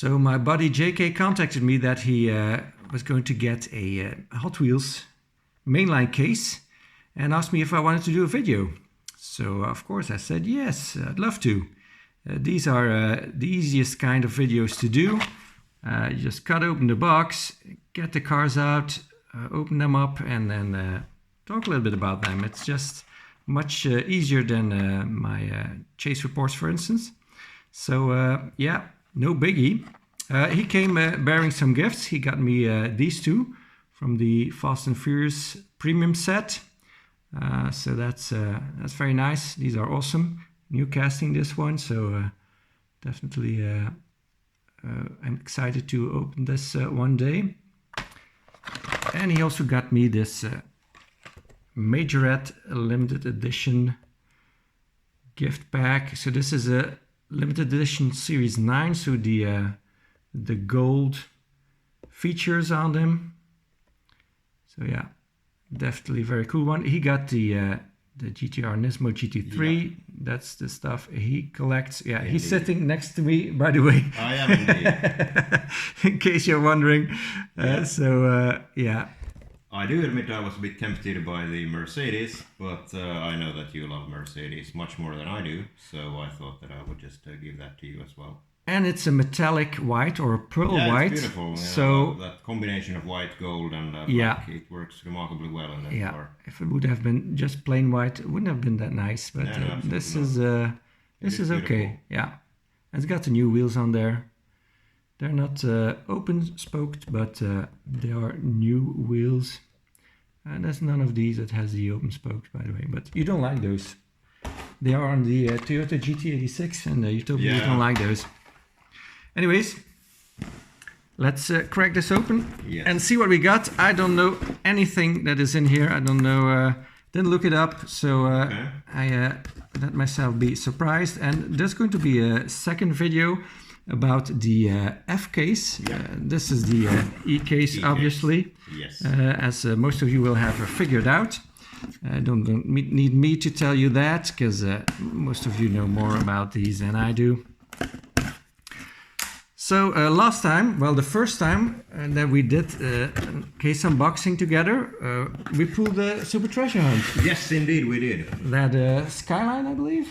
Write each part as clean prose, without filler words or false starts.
So my buddy JK contacted me that he was going to get a Hot Wheels mainline case and asked me if I wanted to do a video. So of course I said yes, I'd love to. These are the easiest kind of videos to do. You just cut open the box, get the cars out, open them up, and then talk a little bit about them. It's just much easier than my chase reports, for instance. So yeah, no biggie. He came bearing some gifts. He got me these two from the Fast and Furious premium set. So that's very nice. These are awesome. New casting this one, so definitely I'm excited to open this one day. And he also got me this Majorette limited edition gift pack. So this is a limited edition Series 9, so the gold features on them. So yeah, definitely very cool one. He got the GTR Nismo GT3. Yeah. That's the stuff he collects. Yeah, indeed. He's sitting next to me, by the way. I am indeed. In case you're wondering. Yeah. Yeah. I do admit I was a bit tempted by the Mercedes, but I know that you love Mercedes much more than I do, so I thought that I would just give that to you as well. And it's a metallic white or a pearl white. It's beautiful. So that combination of white, gold, and black, it works remarkably well in that car. If it would have been just plain white, it wouldn't have been that nice. But this is okay. Yeah, and it's got the new wheels on there. They're not open spoked, but they are new wheels. And there's none of these that has the open spoked, by the way. But you don't like those. They are on the Toyota GT86, and you told me you don't like those. Anyways, let's crack this open and see what we got. I don't know anything that is in here. I don't know, didn't look it up, so I let myself be surprised. And there's going to be a second video about the F case. This is the E case, obviously, as most of you will have figured out. Don't need me to tell you that, because most of you know more about these than I do. So last time, well, the first time that we did case unboxing together, we pulled the Super Treasure Hunt. Yes, indeed, we did. That Skyline, I believe?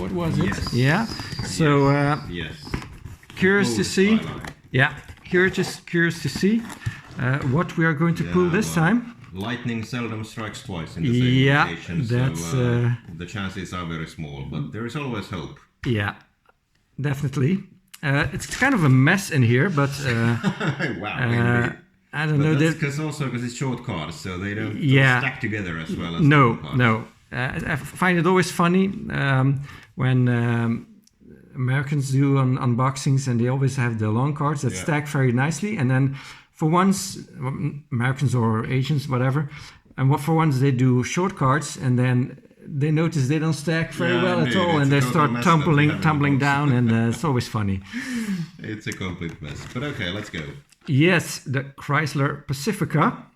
What was it? Yes. Yeah. So curious to see. Skyline. Yeah, curious to see what we are going to pull this time. Lightning seldom strikes twice in the same location, so the chances are very small, but there is always hope. Yeah, definitely. It's kind of a mess in here, but wow. I don't know. That's because it's short cards, so they don't stack together as well as long cards. No. I find it always funny when Americans do unboxings, and they always have the long cards that stack very nicely, and then for once, Americans or Asians, whatever, and for once they do short cards, and then they notice they don't stack very well at all, and they start tumbling down, and it's always funny. It's a complete mess. But okay, let's go. Yes, the Chrysler Pacifica.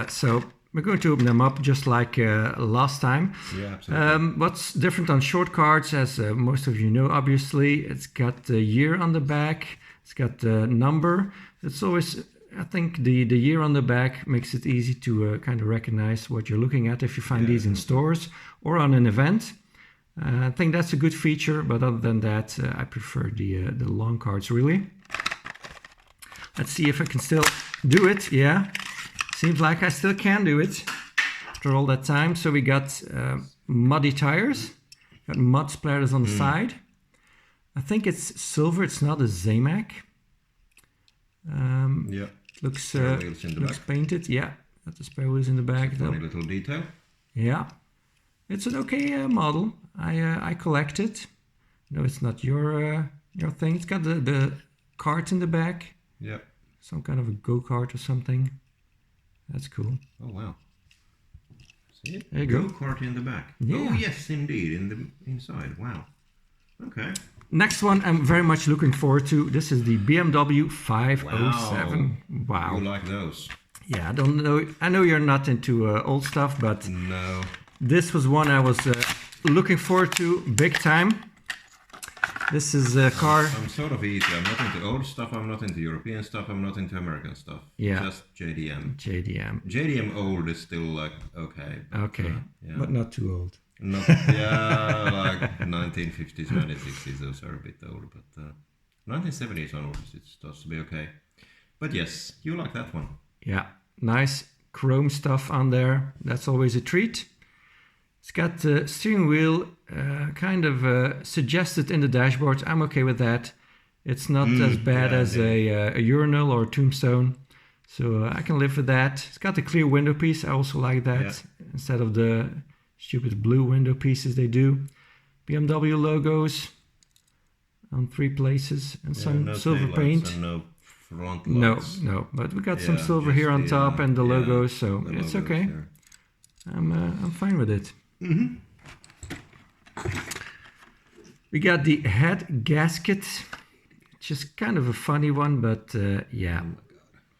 So we're going to open them up just like last time. Yeah, absolutely. What's different on short cards, as most of you know, obviously, it's got the year on the back. It's got the number. It's always, I think the year on the back makes it easy to kind of recognize what you're looking at if you find these in stores or on an event. I think that's a good feature, but other than that, I prefer the long cards, really. Let's see if I can still do it. Yeah, seems like I still can do it after all that time. So we got muddy tires, got mud splatters on the side. I think it's silver, it's not a Zamac. Looks painted. Yeah, got the spare wheels in the back. Funny little detail. Yeah, it's an okay model. I collect it. No, it's not your thing. It's got the cart in the back. Yeah. Some kind of a go-kart or something. That's cool. Oh wow. See it? There you go. Go-kart in the back. Yeah. Oh yes, indeed, in the inside. Wow. Okay. Next one I'm very much looking forward to. This is the BMW 507. Wow. You like those? Yeah, I don't know. I know you're not into old stuff, but no. This was one I was looking forward to big time. This is a car. I'm sort of easy. I'm not into old stuff. I'm not into European stuff. I'm not into American stuff. Yeah. Just JDM. JDM. JDM old is still like okay. But, Okay. yeah. But not too old. Not like 1950s, 1960s. Those are a bit old, but 1970s onwards, it starts to be okay. But yes, you like that one. Yeah. Nice chrome stuff on there. That's always a treat. It's got the steering wheel kind of suggested in the dashboard. I'm okay with that. It's not as bad as a urinal or a tombstone. So I can live with that. It's got a clear window piece. I also like that instead of the stupid blue window pieces they do. BMW logos on 3 places and some silver paint. And no front lights. No. But we got some silver here on top and the logos, so it's okay. There. I'm fine with it. Mm-hmm. We got the head gasket, which is kind of a funny one, but yeah,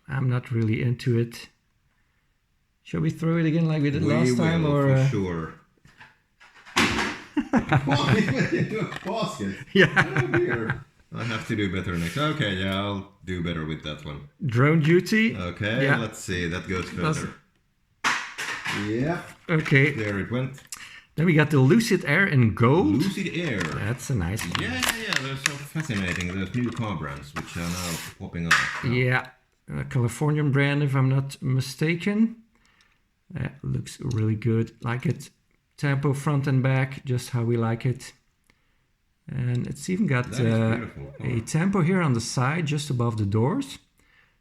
I'm not really into it. Shall we throw it again like we did last time? For sure. Why did you do a basket? Yeah. Oh dear. I have to do better next. Okay, yeah, I'll do better with that one. Drone duty. Okay, yeah. Let's see. That goes further. Yeah. Okay. There it went. Then we got the Lucid Air in gold. Lucid Air. That's a nice one. Yeah. They're so fascinating. Those new car brands, which are now popping up. Yeah. A Californian brand, if I'm not mistaken. That looks really good. Like it. Tempo front and back, just how we like it. And it's even got a tempo here on the side, just above the doors.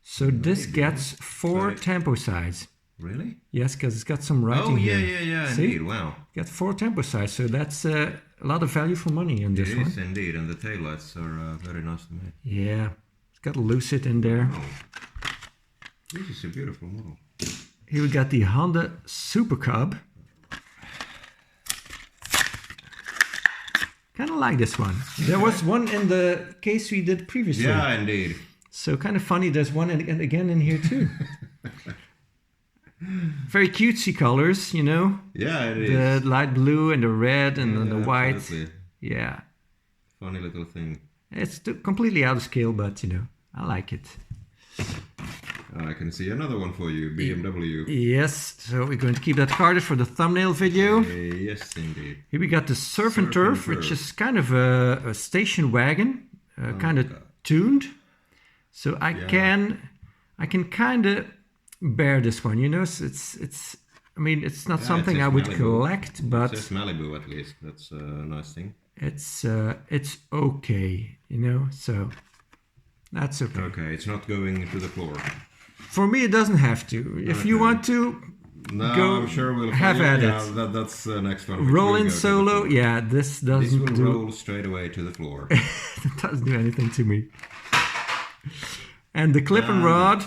So this gets 4 tempo sides. Really? Yes, because it's got some writing here. Yeah, See? indeed, wow. Got 4 tempo sides, so that's a lot of value for money in this one. It is indeed, and the taillights are very nicely made. Yeah, it's got a Lucid in there. Oh. This is a beautiful model. Here we got the Honda Super Cub. Kind of like this one. There was one in the case we did previously. Yeah, indeed. So kind of funny, there's one again in here too. Very cutesy colors, you know? Yeah, it is. The light blue and the red and then the white. Absolutely. Yeah. Funny little thing. It's completely out of scale, but you know, I like it. I can see another one for you, BMW. Yes, so we're going to keep that carded for the thumbnail video. Yes, indeed. Here we got the Surf and Turf, which is kind of a station wagon, kind of tuned. So I can kind of bear this one, you know. It's I mean, it's not something I would collect, but it says Malibu at least. That's a nice thing. It's okay, you know. So that's okay. Okay, it's not going to the floor. For me, it doesn't have to. If you want to, go I'm sure we'll have at it. That's the next one. Roll in solo. Yeah, this doesn't This will roll straight away to the floor. It doesn't do anything to me. And the clip and rod.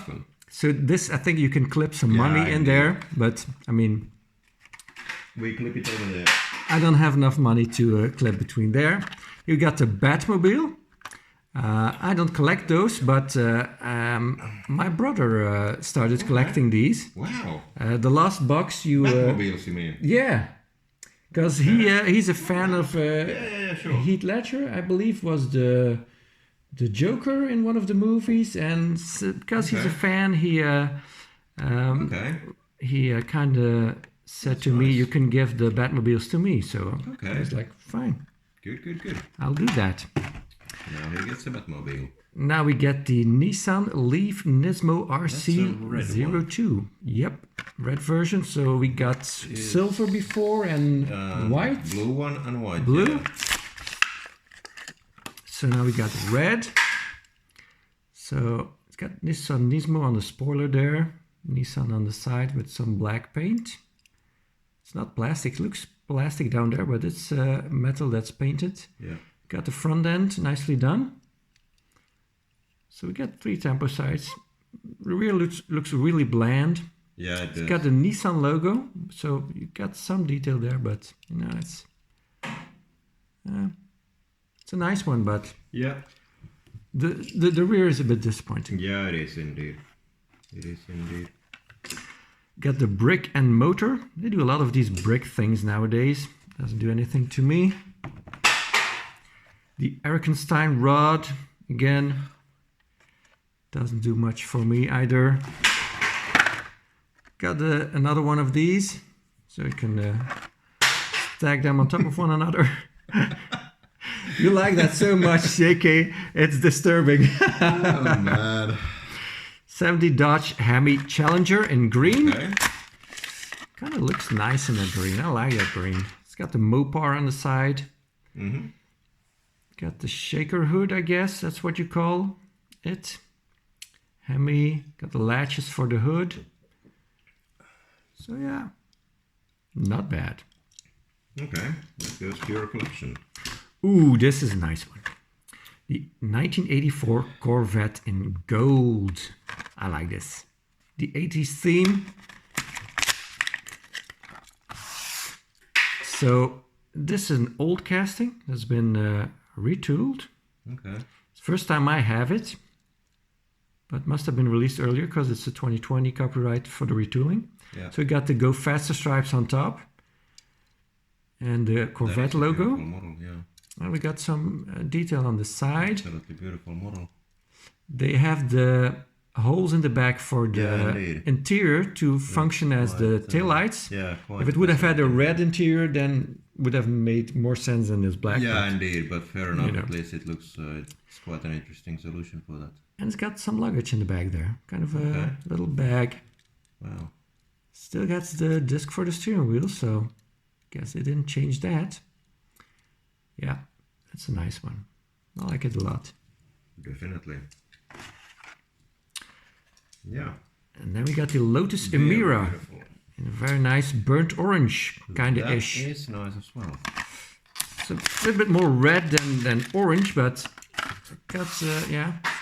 So this, I think you can clip some money in there, but I mean, we clip it over there. I don't have enough money to clip between there. You got the Batmobile. I don't collect those, but my brother started collecting these. Wow. The last box you... Batmobiles, you mean? Yeah. Because he's a fan of sure. Heath Ledger, I believe, was the Joker in one of the movies. And because he's a fan, he kind of said to me, you can give the Batmobiles to me. So I was like, fine. Good. I'll do that. Now he gets a Batmobile. Now we get the Nissan Leaf Nismo RC02. Yep, red version. So we got silver before and white. Blue one and white. Blue. Yeah. So now we got red. So it's got Nissan Nismo on the spoiler there. Nissan on the side with some black paint. It's not plastic. It looks plastic down there, but it's metal that's painted. Yeah. Got the front end nicely done. So we got 3 tempo sides. The rear looks really bland. Yeah, it's got the Nissan logo, so you got some detail there, but you know it's a nice one, but yeah, the rear is a bit disappointing. Yeah, it is indeed. Got the brick and motor. They do a lot of these brick things nowadays. Doesn't do anything to me. The Erikenstein rod, again, doesn't do much for me either. Got another one of these, so you can stack them on top of one another. You like that so much, JK, it's disturbing. Oh man. 70 Dodge Hemi Challenger in green. Okay. Kind of looks nice in that green. I like that green. It's got the Mopar on the side. Mm-hmm. Got the shaker hood, I guess that's what you call it. Hemi. Got the latches for the hood. So yeah, not bad. Okay, that goes to your collection. Ooh, this is a nice one. The 1984 Corvette in gold. I like this. The 80s theme. So this is an old casting that's been retooled. Okay. It's the first time I have it, but must have been released earlier because it's a 2020 copyright for the retooling. Yeah. So we got the Go Faster stripes on top and the Corvette logo. Model, yeah. And we got some detail on the side. Absolutely beautiful model. They have the holes in the back for the interior to function as the taillights. Yeah, quite. If it would have had a red interior, then would have made more sense than this black. Yeah, one. indeed, but fair enough. At least it looks it's quite an interesting solution for that. And it's got some luggage in the back there, kind of a little bag. Wow. Still got the disc for the steering wheel, so guess they didn't change that. Yeah, that's a nice one. I like it a lot. Definitely. Yeah. And then we got the Lotus Emira in a very nice burnt orange kind of ish. That is nice as well. It's a little bit more red than orange, but got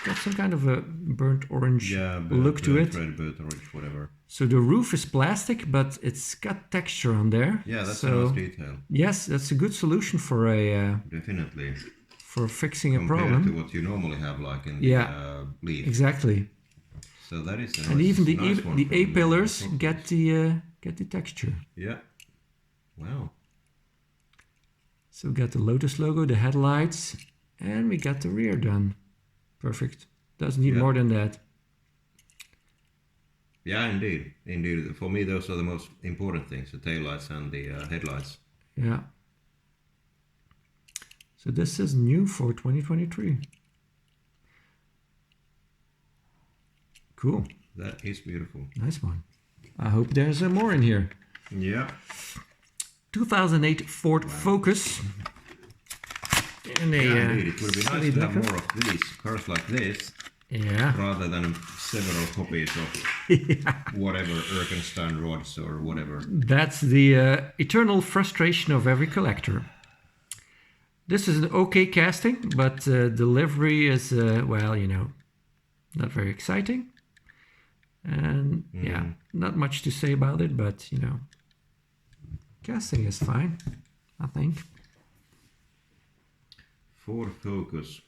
got some kind of a burnt orange look to it. Red, burnt orange, whatever. So the roof is plastic, but it's got texture on there. Yeah, that's a nice detail. Yes, that's a good solution for a definitely for fixing a compared problem. to what you normally have, like in the Leaf. Exactly. So that is a and nice, even the nice one the A from, pillars get the texture. Yeah. Wow. So we got the Lotus logo, the headlights, and we got the rear done. Perfect. Doesn't need more than that. Yeah, indeed. Indeed. For me, those are the most important things, the taillights and the headlights. Yeah. So this is new for 2023. Cool. That is beautiful. Nice one. I hope there's more in here. Yeah. 2008 Ford Focus. And indeed. It would be nice to have more of these cars like this. Yeah. Rather than several copies of whatever Erikenstein rods or whatever. That's the eternal frustration of every collector. This is an okay casting, but delivery is, well, you know, not very exciting. And yeah, not much to say about it, but you know, casting is fine, I think. Ford Focus.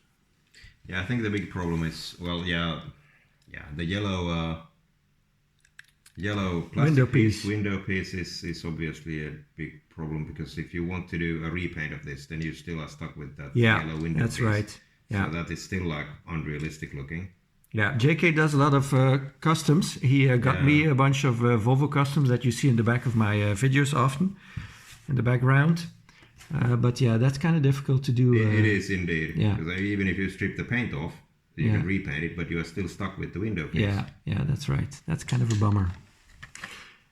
Yeah, I think the big problem is, well, the yellow plastic window piece is obviously a big problem, because if you want to do a repaint of this, then you still are stuck with that yellow window that's piece. Right. Yeah, so that is still like unrealistic looking. Yeah, JK does a lot of customs. He got me a bunch of Volvo customs that you see in the back of my videos often, in the background. But yeah, that's kind of difficult to do. It is indeed. Yeah. Because even if you strip the paint off, you can repaint it, but you are still stuck with the window piece. Yeah, that's right. That's kind of a bummer.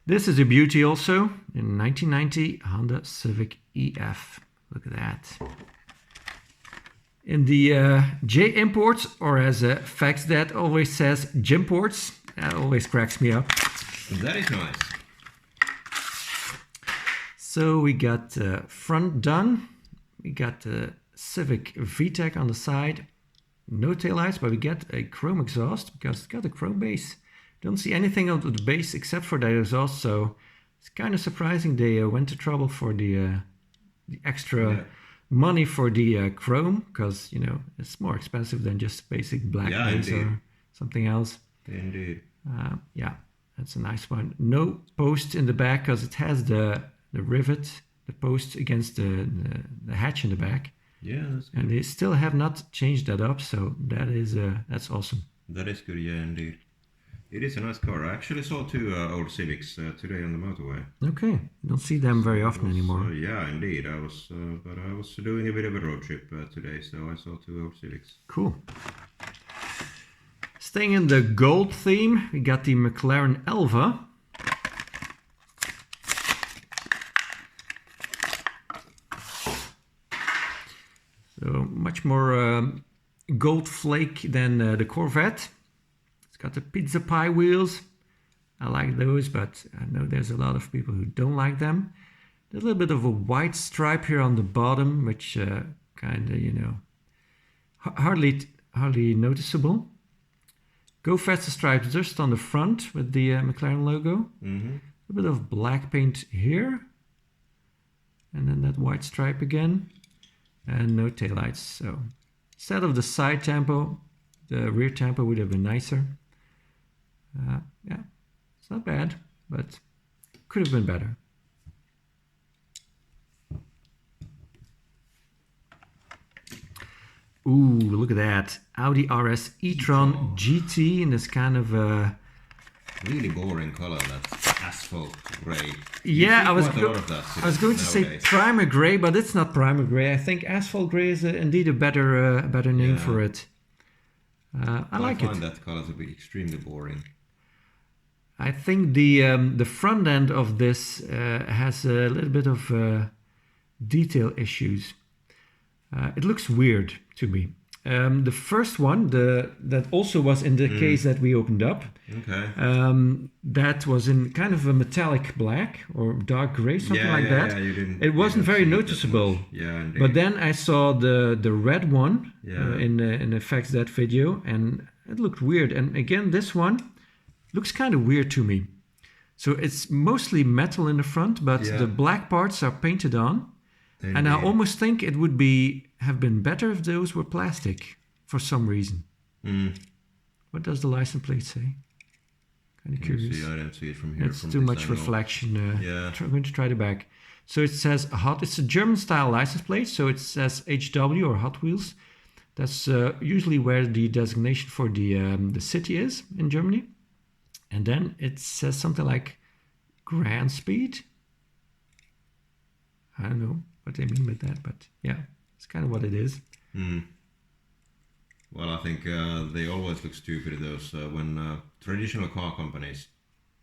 This is a beauty also. In 1990, Honda Civic EF. Look at that. In the J imports, or as Fax Dad always says, Jimports. That always cracks me up. That is nice. So we got front done. We got the Civic VTEC on the side. No taillights, but we get a chrome exhaust because it's got a chrome base. Don't see anything on the base except for that exhaust, so it's kind of surprising they went to trouble for the extra money for the chrome, because you know it's more expensive than just basic black base or something else. Indeed. Yeah, that's a nice one. No post in the back because it has the rivet, the post against the hatch in the back. Yeah, that's good. And they still have not changed that up, so that's awesome. That is good, yeah, indeed. It is a nice car. I actually saw 2 old Civics today on the motorway. Okay, don't see them very often anymore. Yeah, indeed. I was doing a bit of a road trip today, so I saw 2 old Civics. Cool. Staying in the gold theme, we got the McLaren Elva. So much more gold flake than the Corvette. It's got the pizza pie wheels. I like those, but I know there's a lot of people who don't like them. There's a little bit of a white stripe here on the bottom, which kind of, hardly noticeable. Go faster stripes just on the front with the McLaren logo. Mm-hmm. A bit of black paint here. And then that white stripe again. And no taillights. So instead of the side tempo, the rear tempo would have been nicer. Yeah, it's not bad, but could have been better. Ooh, look at that. Audi RS e-tron GT in this kind of... really boring color, that asphalt gray. Yeah, I was going to say nowadays. primer gray, but it's not primer gray. I think asphalt gray is indeed a better name for it. I like it. I find that color to be extremely boring. I think the front end of this has a little bit of detail issues. It looks weird to me. The first one, that also was in the case that we opened up. Okay. That was in kind of a metallic black or dark gray, something like that. Yeah, it wasn't very noticeable. Yeah, indeed. But then I saw the red one in effects that video, and it looked weird. And again, this one looks kind of weird to me. So it's mostly metal in the front, but the black parts are painted on. Indeed. And I almost think it would have been better if those were plastic for some reason. Mm. What does the license plate say? Kind of curious. I don't see it from here. It's too much reflection. I'm going to try the back. So it says hot. It's a German style license plate, so it says HW or Hot Wheels. That's usually where the designation for the city is in Germany. And then it says something like Grand Speed. I don't know what they mean by that, but yeah, it's kind of what it is. Mm. Well, I think they always look stupid, those when traditional car companies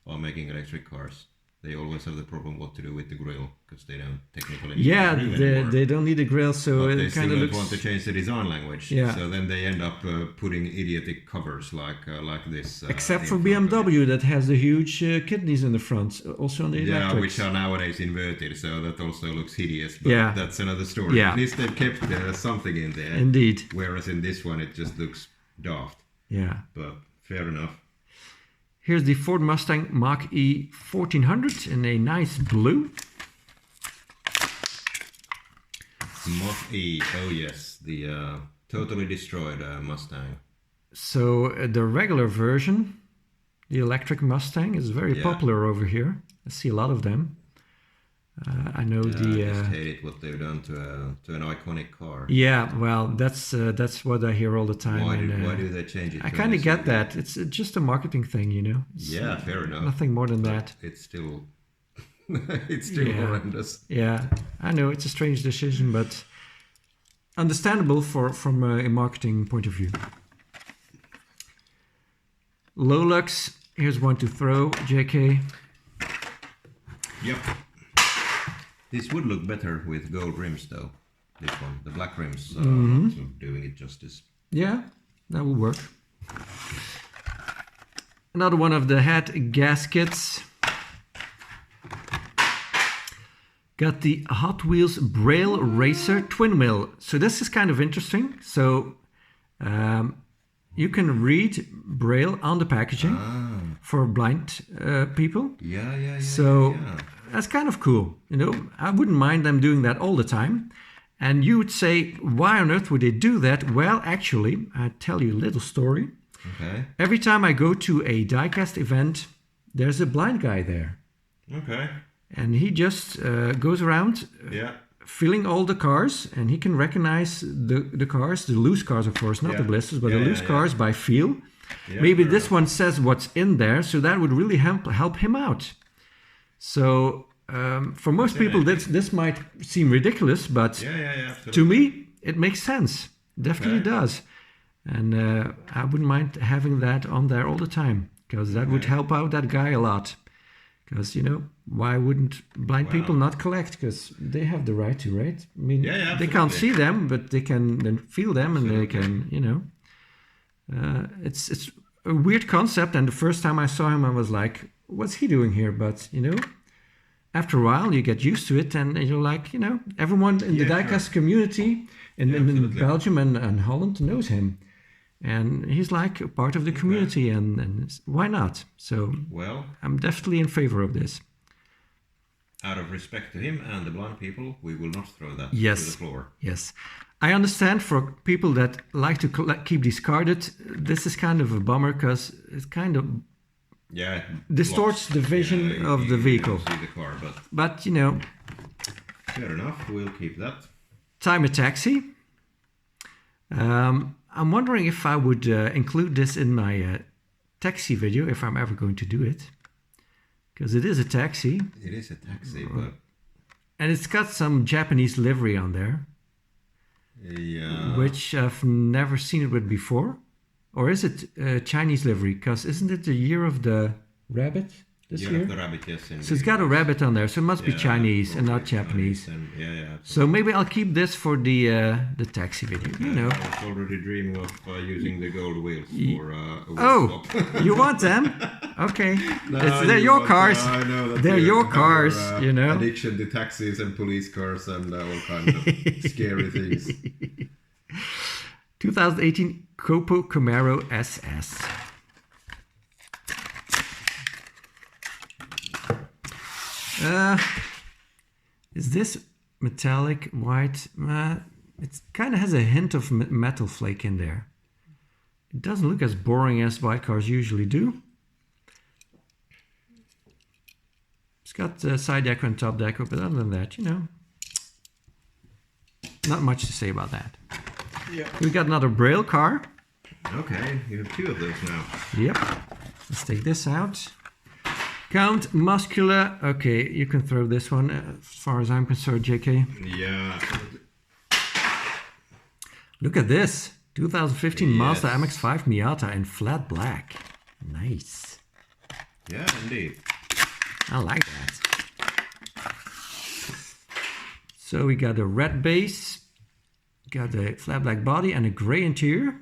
are making electric cars. They always have the problem what to do with the grille, because they don't technically need the grille anymore. They don't need a grille, so but it they kind of still looks... don't want to change the design language. Yeah. So then they end up putting idiotic covers like this. Except for BMW that has the huge kidneys in the front, also on the electrics. Yeah, which are nowadays inverted, so that also looks hideous. But that's another story. Yeah. At least they've kept something in there. Indeed. Whereas in this one, it just looks daft. Yeah. But fair enough. Here's the Ford Mustang Mach-E 1400 in a nice blue. Mach-E, oh yes, the totally destroyed Mustang. So the regular version, the electric Mustang, is very popular over here. I see a lot of them. I know I just hate it what they've done to an iconic car. Yeah, well, that's what I hear all the time. Why do they change it? I kind of get that. It's just a marketing thing, you know. Yeah, fair enough. Nothing more than that. It's still, it's still horrendous. Yeah, I know it's a strange decision, but understandable from a marketing point of view. Lolux, here's one to throw, JK. Yep. This would look better with gold rims, though. This one, the black rims, not doing it justice. Yeah, that will work. Another one of the head gaskets. Got the Hot Wheels Braille Racer twin wheel. So this is kind of interesting. So you can read Braille on the packaging for blind people. Yeah. So that's kind of cool. You know, I wouldn't mind them doing that all the time. And you would say, why on earth would they do that? Well, actually, I'll tell you a little story. Okay. Every time I go to a Diecast event, there's a blind guy there. Okay. And he just goes around feeling all the cars, and he can recognize the cars, the loose cars, of course, not the blisters, but the loose cars by feel. Yeah, maybe this one says what's in there, so that would really help him out. So for most people, this might seem ridiculous, but to me, it makes sense. Definitely does. And I wouldn't mind having that on there all the time, because that would help out that guy a lot. Because, you know, why wouldn't blind people not collect? Because they have the right to, right? I mean, they can't see them, but they can then feel them, and they can, you know. It's a weird concept, and the first time I saw him, I was like, what's he doing here? But, you know, after a while, you get used to it, and you're like, you know, everyone in the diecast community in Belgium and Holland knows him. And he's like a part of the community, and why not? So I'm definitely in favor of this. Out of respect to him and the blind people, we will not throw that to the floor. Yes. I understand for people that like to keep discarded, this is kind of a bummer, because it kind of distorts the vision of the vehicle. See the car, but, you know... Fair enough, we'll keep that. Time a taxi. I'm wondering if I would include this in my taxi video, if I'm ever going to do it. Because it is a taxi. It is a taxi, but... And it's got some Japanese livery on there. Yeah. Which I've never seen it with before. Or is it Chinese livery? Because isn't it the year of the rabbit this year? Of the rabbit, yes. So it's got a rabbit on there, so it must be Chinese and not Japanese. So maybe I'll keep this for the taxi video. You know. I was already dreaming of using the gold wheels for a wheel swap. You want them? Okay. They're your cars. I know that they're your cars, you know. Addiction to taxis and police cars and all kinds of scary things. 2018 Copo Camaro SS. Is this metallic white? It kind of has a hint of metal flake in there. It doesn't look as boring as white cars usually do. It's got side deco and top deco, but other than that, you know, not much to say about that. Yeah. We got another Braille car. Okay, you have 2 of those now. Yep. Let's take this out. Count Muscular. Okay, you can throw this one as far as I'm concerned, JK. Yeah. Look at this. 2015 Mazda MX-5 Miata in flat black. Nice. Yeah, indeed. I like that. So we got a red base, got a flat black body and a gray interior.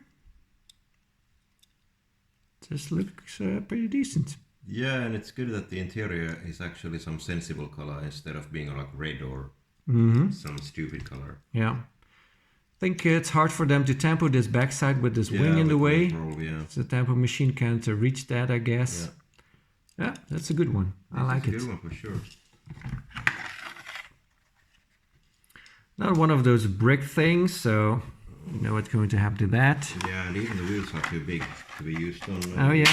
This looks pretty decent. Yeah, and it's good that the interior is actually some sensible color instead of being like red or some stupid color. Yeah. I think it's hard for them to tempo this backside with this wing in the way. So the tempo machine can't reach that, I guess. Yeah, that's a good one. I like it. That's a good one for sure. Not one of those brick things, so you know what's going to happen to that. Yeah, and even the wheels are too big to be used on, on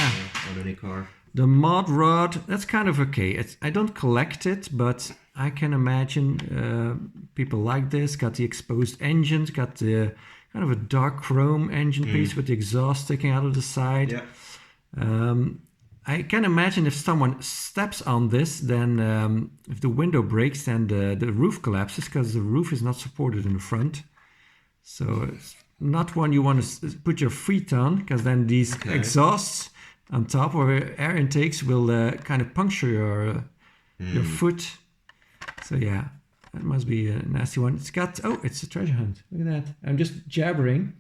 any car. The mod rod, that's kind of okay. I don't collect it, but I can imagine people like this. Got the exposed engines, got the kind of a dark chrome engine piece with the exhaust sticking out of the side. Yeah. I can imagine if someone steps on this, then if the window breaks, then the roof collapses because the roof is not supported in the front. So it's not one you want to put your feet on, because then these exhausts on top or air intakes will kind of puncture your foot. So yeah, that must be a nasty one. It's got, it's a treasure hunt. Look at that. I'm just jabbering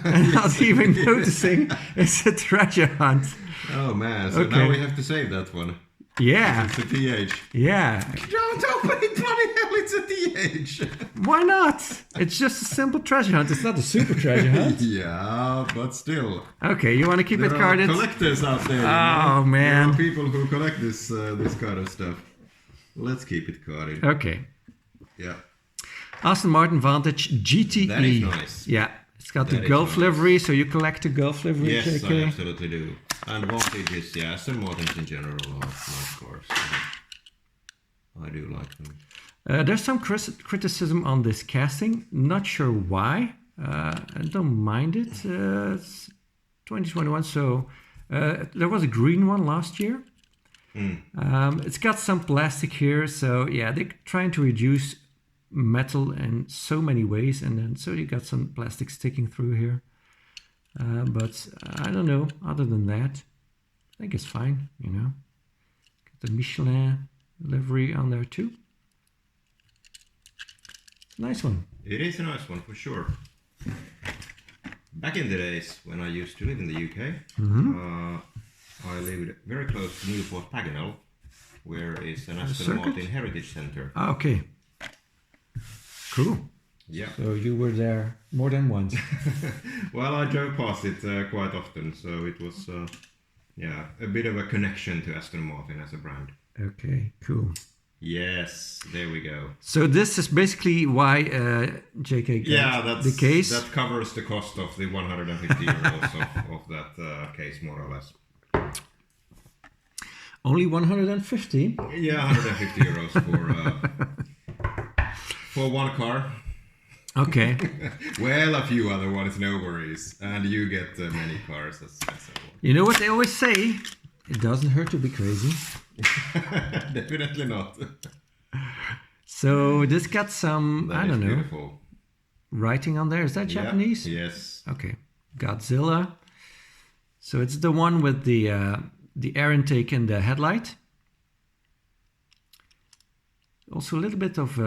and not even noticing it's a treasure hunt. Oh man, so now we have to save that one. Yeah. It's a TH. Yeah. Don't open it, bloody hell, it's a TH. Why not? It's just a simple treasure hunt. It's not a super treasure hunt. Yeah, but still. Okay, you want to keep it carded? There are collectors out there. Oh, man. There are people who collect this kind of stuff. Let's keep it carded. Okay. Yeah. Aston Martin Vantage GTE. That is nice. Yeah. It's got the Gulf livery, so you collect the Gulf livery. Yes, JK? I absolutely do. And Vantage is, Aston Martins in general are nice cars. I do like them. There's some criticism on this casting. Not sure why. I don't mind it. It's 2021, so there was a green one last year. It's got some plastic here, so yeah, they're trying to reduce metal in so many ways, and then so you got some plastic sticking through here. But I don't know. Other than that, I think it's fine. You know, got the Michelin livery on there too. Nice one. It is a nice one for sure. Back in the days when I used to live in the UK, I lived very close to Newport Paganel, where is an Aston Martin Heritage Centre. Ah, okay. Cool. Yeah. So you were there more than once. Well, I drove past it quite often, so it was a bit of a connection to Aston Martin as a brand. Okay, cool. Yes, there we go. So this is basically why JK got the case. That covers the cost of the 150 euros of that case, more or less. Only 150? Yeah, 150 euros for one car. Okay. Well, a few other ones, no worries. And you get many cars. That's you know what they always say? It doesn't hurt to be crazy. Definitely not. So this got some, I don't know, beautiful writing on there. Is that Japanese? Yes. Okay. Godzilla. So it's the one with the air intake and the headlight. Also a little bit of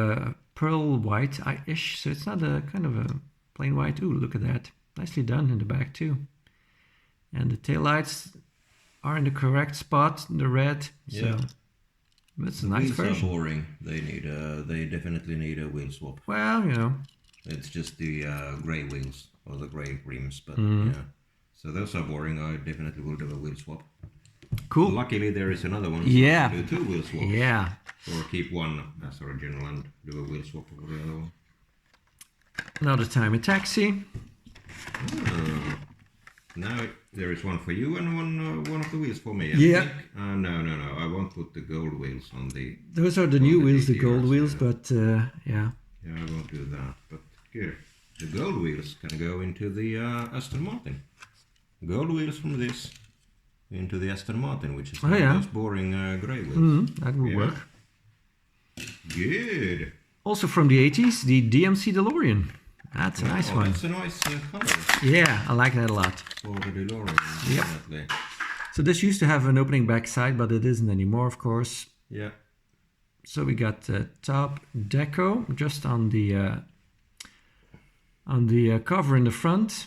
pearl white-ish, so it's not a kind of a plain white. Ooh, look at that. Nicely done in the back too. And the taillights are in the correct spot, the red. Yeah. So it's a nice version. Wheels are boring. They definitely need a wheel swap. Well, you know. It's just the grey wheels or the grey rims, but yeah. So those are boring. I definitely will do a wheel swap. Cool. Luckily, there is another one. Yeah. Do two wheel swaps. Yeah. Or keep one as original and do a wheel swap for the other one. Another time a taxi. Now there is one for you and one of the wheels for me. Yeah. No. I won't put the gold wheels on the. Those are the new wheels, the GTRs, gold wheels, but yeah. Yeah, I won't do that. But good. The gold wheels can go into the Aston Martin. Gold wheels from this into the Aston Martin, which is those boring grey wheels. That will work. Good. Also from the 80s, the DMC DeLorean. That's a nice one. That's a nice color. Yeah, I like that a lot. For the DeLorean, definitely. So this used to have an opening backside, but it isn't anymore, of course. Yeah. So we got top deco just on the cover in the front,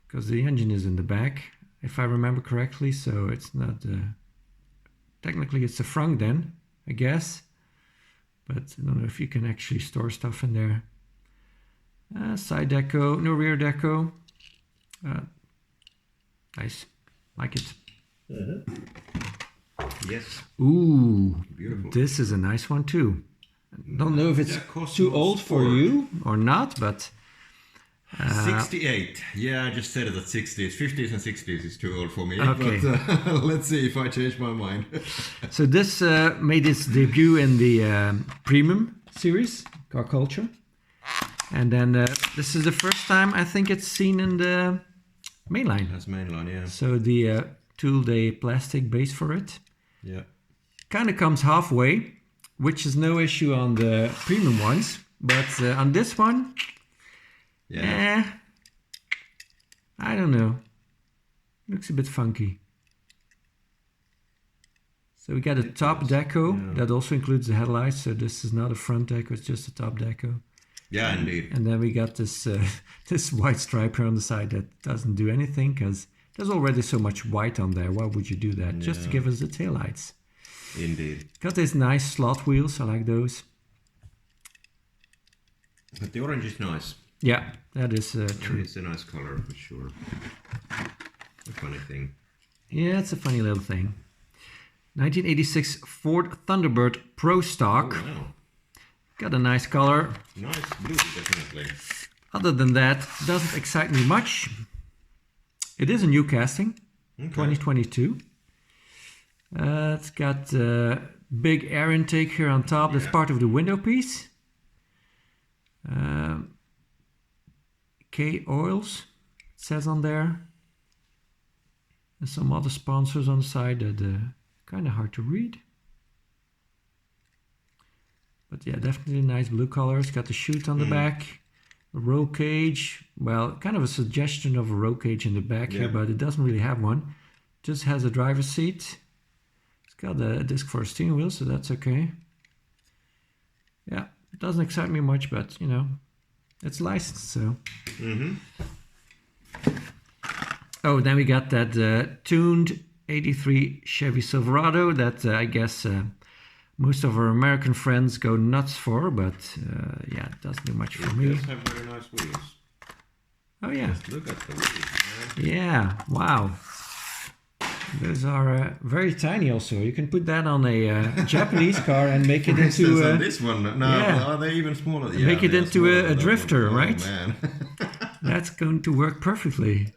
because the engine is in the back, if I remember correctly. So it's not technically it's the front then, I guess. But I don't know if you can actually store stuff in there. Side deco, no rear deco. Nice, like it. Yes. Ooh, beautiful. This is a nice one too. Don't know if it's too old for you or not, but 68. Yeah, I just said it at 60s. 50s and 60s is too old for me. Okay. But let's see if I change my mind. So this made its debut in the Premium series, Car Culture. And then this is the first time I think it's seen in the mainline. That's mainline, yeah. So the tool-day plastic base for it. Yeah. Kind of comes halfway, which is no issue on the premium ones. But on this one, I don't know. Looks a bit funky. So we got a top deco that also includes the headlights. So this is not a front deco, it's just a top deco. Yeah, indeed. And then we got this this white stripe here on the side that doesn't do anything because there's already so much white on there. Why would you do that? Just to give us the taillights. Indeed. Got these nice slot wheels. I like those. But the orange is nice. Yeah, that is true. It's a nice color for sure. A funny thing. Yeah, it's a funny little thing. 1986 Ford Thunderbird Pro Stock. Oh, wow. Got a nice color. Nice blue, definitely. Other than that, doesn't excite me much. It is a new casting, 2022. It's got big air intake here on top. That's part of the window piece. K Oils, it says on there. And some other sponsors on the side that kind of hard to read. But yeah, definitely nice blue color. It's got the chute on the back. The roll cage. Well, kind of a suggestion of a roll cage in the back here, but it doesn't really have one. Just has a driver's seat. It's got a disc for a steering wheel, so that's okay. Yeah, it doesn't excite me much, but you know, it's licensed, so. Oh, then we got that tuned 83 Chevy Silverado that I guess most of our American friends go nuts for, but yeah, it doesn't do much for me. It does have very nice wheels. Oh yeah. Just look at the wheels, man. Yeah, wow. Those are very tiny also. You can put that on a Japanese car and make it into on this one. No, are they even smaller? Yeah, make it into a drifter, right? Man. That's going to work perfectly.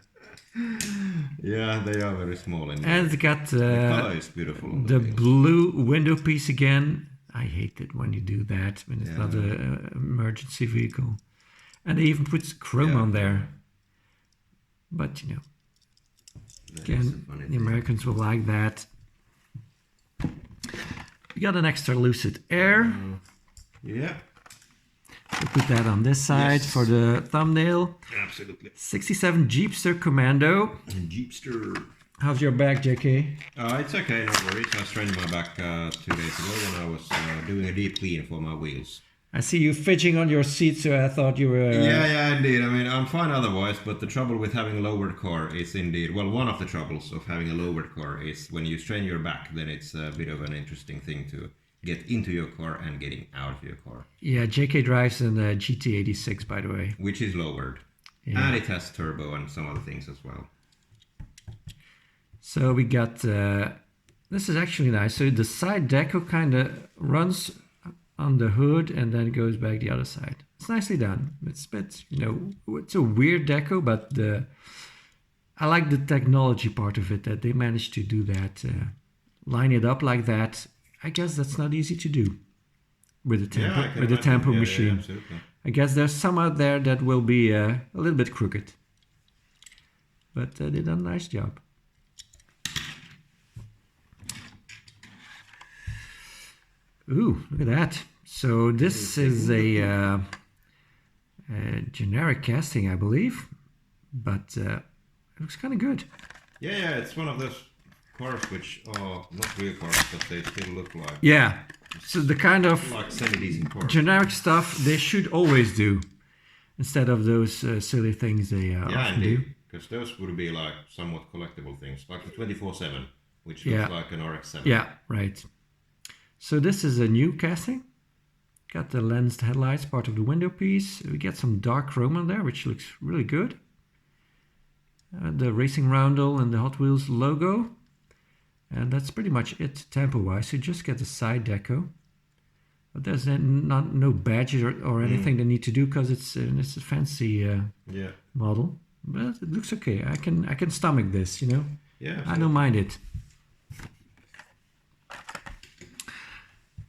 Yeah, they are very small. And it's got the color is beautiful. The blue window piece again. I hate it when you do that, when it's not an emergency vehicle. And they even put chrome on there. But, you know, again, the Americans will like that. We got an extra Lucid Air. Yeah. We'll put that on this side for the thumbnail. Absolutely. 67 Jeepster Commando. Jeepster. How's your back, JK? It's okay, no worries. I strained my back 2 days ago when I was doing a deep clean for my wheels. I see you fidgeting on your seat, so I thought you were... Yeah, indeed. I mean, I'm fine otherwise, but the trouble with having a lowered car is indeed... Well, one of the troubles of having a lowered car is when you strain your back, then it's a bit of an interesting thing to get into your car and getting out of your car. Yeah, JK drives an GT86, by the way. Which is lowered. Yeah. And it has turbo and some other things as well. So we got... this is actually nice. So the side deco kind of runs on the hood and then goes back the other side. It's nicely done. It's a bit, you know, it's a weird deco, but I like the technology part of it, that they managed to do that. Line it up like that. I guess that's not easy to do with the tempo machine. Yeah, I guess there's some out there that will be a little bit crooked. But they did a nice job. Ooh, look at that. So this is a generic casting, I believe. But it looks kind of good. Yeah, it's one of those cars which are not real cars, but they still look like... Yeah, so the kind of like semi-decent cars. Generic stuff they should always do, instead of those silly things they often do. Because those would be like somewhat collectible things, like the 24/7, which looks like an RX-7. Yeah, right. So this is a new casting. Got the lensed headlights, part of the window piece. We get some dark chrome on there, which looks really good. The racing roundel and the Hot Wheels logo. And that's pretty much it tempo-wise. You just get the side deco. But there's no badges or anything they need to do because it's a fancy model. But it looks okay. I can stomach this, you know. Yeah. Absolutely. I don't mind it.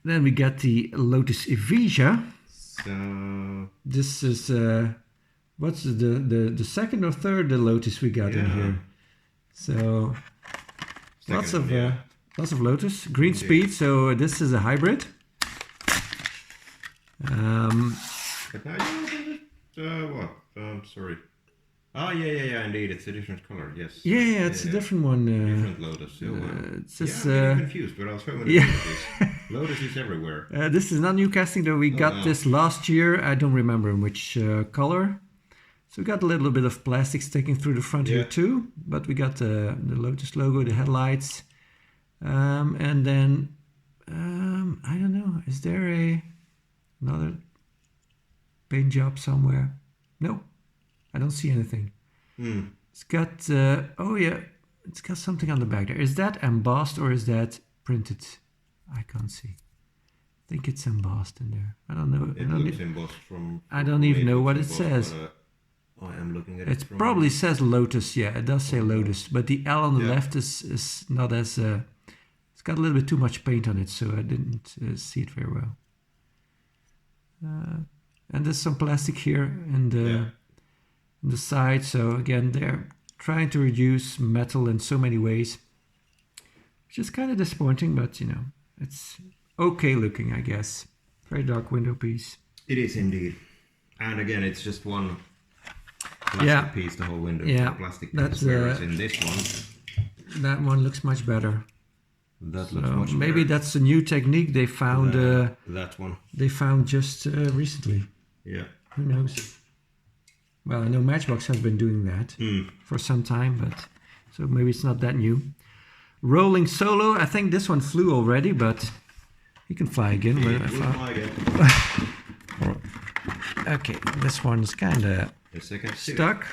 Then we got the Lotus Evija. So this is what's the second or third Lotus we got in here. So lots of Lotus. Green Speed. So this is a hybrid. But now you what? Sorry. Oh yeah, indeed, it's a different color. Yes. Yeah, it's a different one. Different Lotus. It's just, I'm confused, but I'll show you Lotus is everywhere. This is not new casting though. We got this last year. I don't remember in which color. So we got a little bit of plastic sticking through the front here too. But we got the Lotus logo, the headlights, and then I don't know. Is there another paint job somewhere? No. I don't see anything. It's got, it's got something on the back there. Is that embossed or is that printed? I can't see. I think it's embossed in there. I don't know. It looks embossed from... I don't even know what it says. I am looking at it. It probably says Lotus. Yeah, it does say Lotus. But the L on the left is not as... it's got a little bit too much paint on it, so I didn't see it very well. And there's some plastic here in the side. So again, they're trying to reduce metal in so many ways, which is kind of disappointing, but you know, it's okay looking, I guess. Very dark window piece. It is indeed. And again, it's just one plastic piece, the whole window. Yeah, plastic piece, whereas in this one, that one looks much better. That looks much better. Maybe that's a new technique they found. That one. They found just recently. Yeah. Who knows? Well, I know Matchbox has been doing that for some time, but so maybe it's not that new. Rolling Solo. I think this one flew already, but he can fly again. Fly again. Okay, this one's kind of stuck.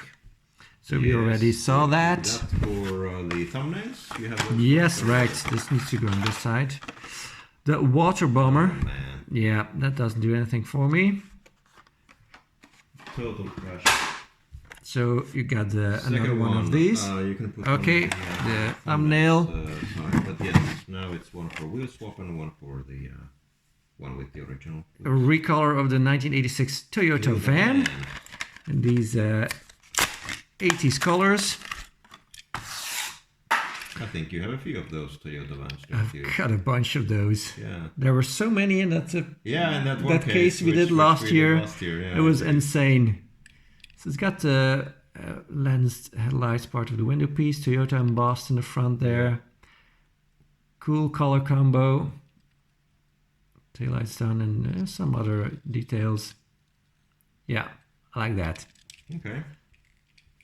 So we already saw that. That's for the thumbnails. You have yes, right. This needs to go on this side. The Water Bomber. Oh, man. Yeah, that doesn't do anything for me. Total crash. So you got another one of these. You can put okay, the thumbnail. But yes, now it's one for wheel swap and one for the one with the original. A recolor of the 1986 Toyota van. And these 80s colors. I think you have a few of those Toyota vans, don't I've you? got a bunch of those. Yeah. There were so many in that. In that one case we did last year. Yeah, it was insane. So it's got the lensed headlights, part of the window piece, Toyota embossed in the front there. Cool color combo. Taillights done and some other details. Yeah, I like that. Okay,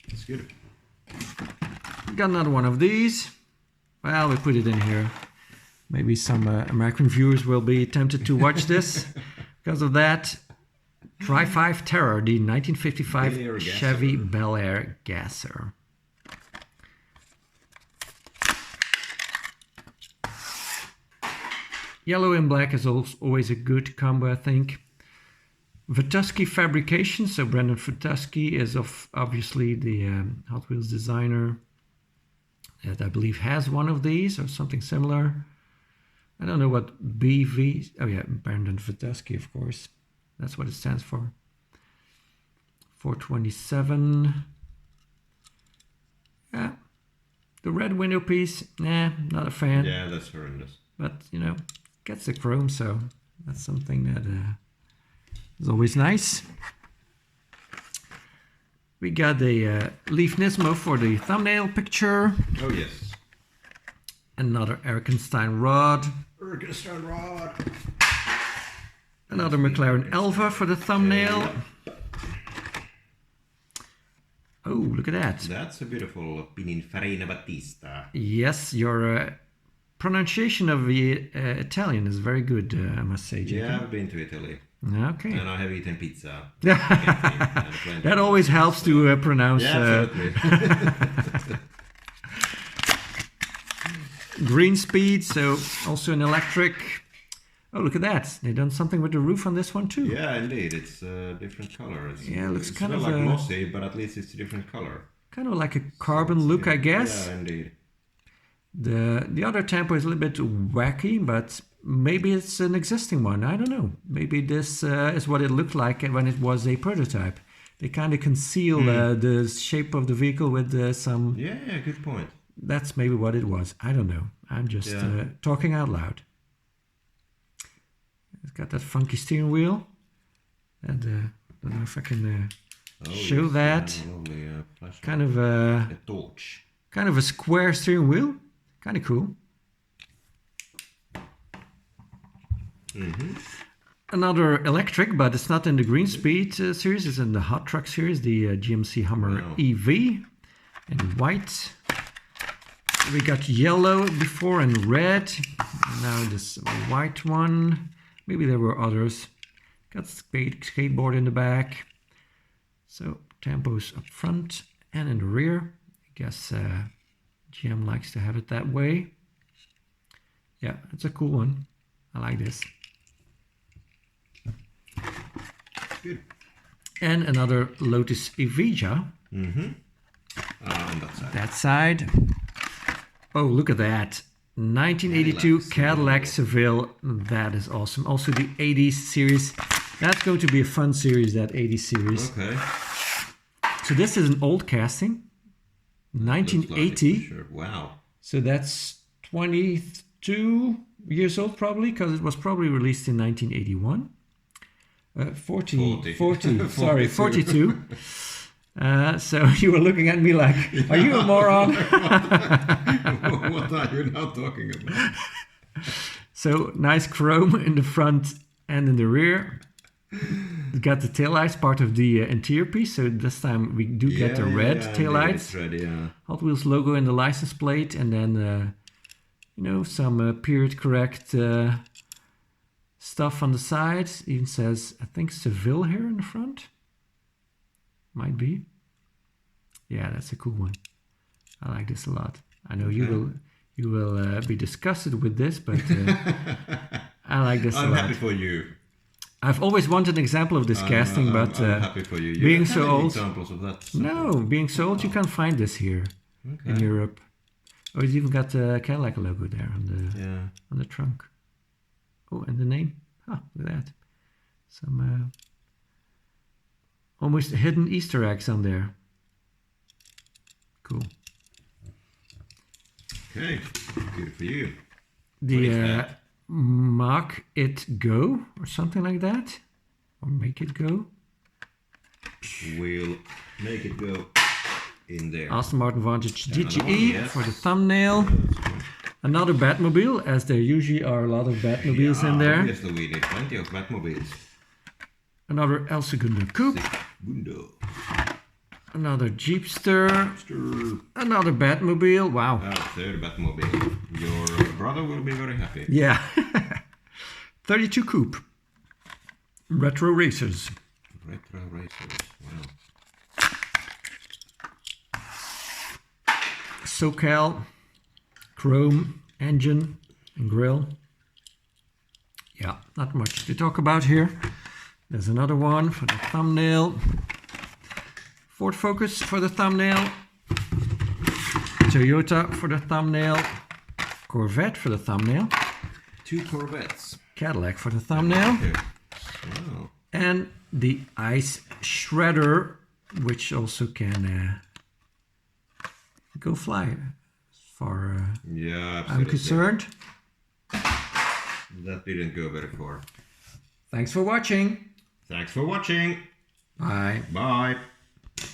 that's good. Got another one of these. Well, we put it in here. Maybe some American viewers will be tempted to watch this because of that. Tri-5 Terror, the 1955 Chevy Bel Air Gasser. Yellow and black is always a good combo, I think. Vatuski Fabrication, so Brendan Vatuski is obviously the Hot Wheels designer that I believe has one of these or something similar. I don't know what BV, oh yeah, Brendan Vatuski, of course. That's what it stands for. 427. Yeah. The red window piece, nah, not a fan. Yeah, that's horrendous. But, you know, gets the chrome, so that's something that is always nice. We got the Leaf Nismo for the thumbnail picture. Oh, yes. Another Erkenstein rod. Erkenstein rod. Another McLaren Elva for the thumbnail. Oh, look at that. That's a beautiful Pininfarina Battista. Yes, your pronunciation of the Italian is very good, I must say, Jacob. Yeah, I've been to Italy. Okay. And I have eaten pizza. That always helps to pronounce. Yeah, absolutely. Green Speed, so also an electric. Oh, look at that. They've done something with the roof on this one too. Yeah, indeed. It's a different color. It looks kind of like glossy, but at least it's a different color. Kind of like a carbon look, I guess. Yeah, indeed. The other tempo is a little bit wacky, but maybe it's an existing one. I don't know. Maybe this is what it looked like when it was a prototype. They kind of conceal the shape of the vehicle with some... Yeah, good point. That's maybe what it was. I don't know. I'm just talking out loud. It's got that funky steering wheel. And I don't know if I can show that. Lovely, kind of a torch. Kind of a square steering wheel. Kind of cool. Another electric, but it's not in the Green Speed series. It's in the Hot Truck series, the GMC Hummer EV in white. We got yellow before and red. Now this white one. Maybe there were others. Got skateboard in the back. So tempos up front and in the rear. I guess GM likes to have it that way. Yeah, it's a cool one. I like this. Good. And another Lotus Evija. On that side. That side. Oh, look at that. 1982 Cadillac Seville. That is awesome. Also the 80s series That's going to be a fun series, that 80 series. Okay. So this is an old casting, 1980. Like sure. Wow. So that's 22 years old probably, because it was probably released in 1981. 40. Sorry, 42. So you were looking at me like, are you a moron? What are you now talking about? So nice chrome in the front and in the rear. It's got the taillights, part of the interior piece. So this time we do get the red taillights. Red, yeah. Hot Wheels logo in the license plate, and then some period correct stuff on the side. Even says, I think, Seville here in the front. Might be. Yeah, that's a cool one. I like this a lot. I know you will be disgusted with this, but I like this a lot. I'm happy for you. I've always wanted an example of this casting, but I'm happy for you. Being so old, examples of that. No, being so old, you can't find this here in Europe. Oh, it's even got the Cadillac logo there on the trunk. Oh, and the name. Oh, look at that. Some almost hidden Easter eggs on there. Cool. Okay, good for you. The Make It Go or something like that, or Make It Go. We'll make it go in there. Aston Martin Vantage GTE for the thumbnail. Another Batmobile, as there usually are a lot of Batmobiles in there. Yes, we need plenty of Batmobiles. Another El Segundo Coupe. Another Jeepster. Another Batmobile. Wow. Third Batmobile. Your brother will be very happy. Yeah. 32 Coupe. Retro Racers. Retro Racers. Wow. SoCal. Chrome engine and grille. Yeah, not much to talk about here. There's another one for the thumbnail. Ford Focus for the thumbnail. Toyota for the thumbnail. Corvette for the thumbnail. 2 Corvettes. Cadillac for the thumbnail. Wow. And the Ice Shredder, which also can go fly. I'm concerned. That didn't go very far. Thanks for watching. Thanks for watching. Bye. Bye.